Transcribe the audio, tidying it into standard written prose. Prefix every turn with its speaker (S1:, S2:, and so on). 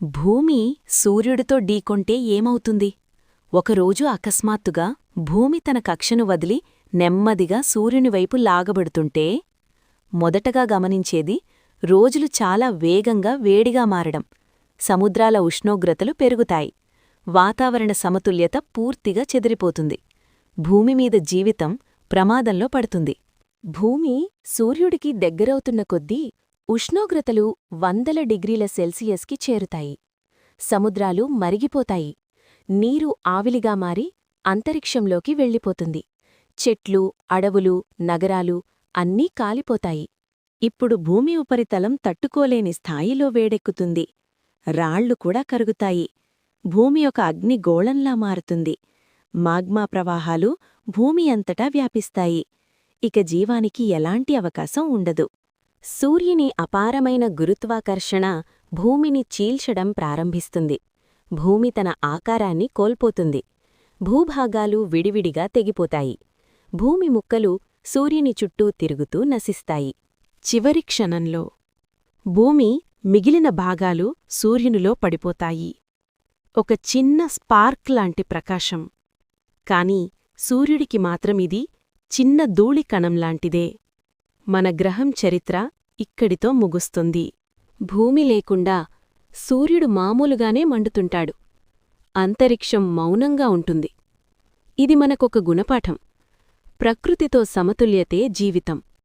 S1: భూమి సూర్యుడితో ఢీకొంటే ఏమవుతుంది? ఒకరోజు అకస్మాత్తుగా భూమి తన కక్షను వదిలి నెమ్మదిగా సూర్యునివైపు లాగబడుతుంటే మొదటగా గమనించేది రోజులు చాలా వేగంగా వేడిగా మారడం, సముద్రాల ఉష్ణోగ్రతలు పెరుగుతాయి, వాతావరణ సమతుల్యత పూర్తిగా చెదిరిపోతుంది, భూమిమీద జీవితం ప్రమాదంలో పడుతుంది. భూమి సూర్యుడికి దగ్గరవుతున్న కొద్దీ ఉష్ణోగ్రతలు 100 డిగ్రీల సెల్సియస్కి చేరుతాయి. సముద్రాలు మరిగిపోతాయి. నీరు ఆవిలిగా మారి అంతరిక్షంలోకి వెళ్ళిపోతుంది. చెట్లు, అడవులు, నగరాలు అన్నీ కాలిపోతాయి. ఇప్పుడు భూమి ఉపరితలం తట్టుకోలేని స్థాయిలో వేడెక్కుతుంది. రాళ్లు కూడా కరుగుతాయి. భూమి ఒక అగ్నిగోళంలా మారుతుంది. మాగ్మా ప్రవాహాలు భూమి అంతటా వ్యాపిస్తాయి. ఇక జీవానికి ఎలాంటి అవకాశం ఉండదు. సూర్యుని అపారమైన గురుత్వాకర్షణ భూమిని చీల్చడం ప్రారంభిస్తుంది. భూమి తన ఆకారాన్ని కోల్పోతుంది. భూభాగాలు విడివిడిగా తెగిపోతాయి. భూమి ముక్కలు సూర్యుని చుట్టూ తిరుగుతూ నశిస్తాయి. చివరి క్షణంలో భూమి మిగిలిన భాగాలు సూర్యునిలో పడిపోతాయి. ఒక చిన్న స్పార్క్ లాంటి ప్రకాశం. కాని సూర్యుడికి మాత్రమిది చిన్న ధూళికణంలాంటిదే. మన గ్రహం చరిత్ర ఇక్కడితో ముగుస్తుంది. భూమి లేకుండా సూర్యుడు మామూలుగానే మండుతుంటాడు. అంతరిక్షం మౌనంగా ఉంటుంది. ఇది మనకొక గుణపాఠం. ప్రకృతితో సమతుల్యతే జీవితం.